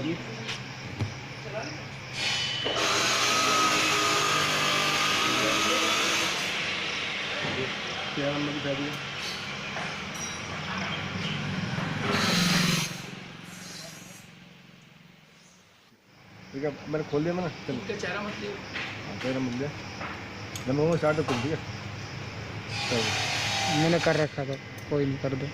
जी क्या नंबर दिखा दिया। ठीक है मैंने खोल दिया मैंने। चल इनका चेहरा मत लियो। हाँ चेहरा मिल गया। नंबर वो स्टार्ट कर। ठीक है मैंने कर रखा था, कोई नहीं, कर दो।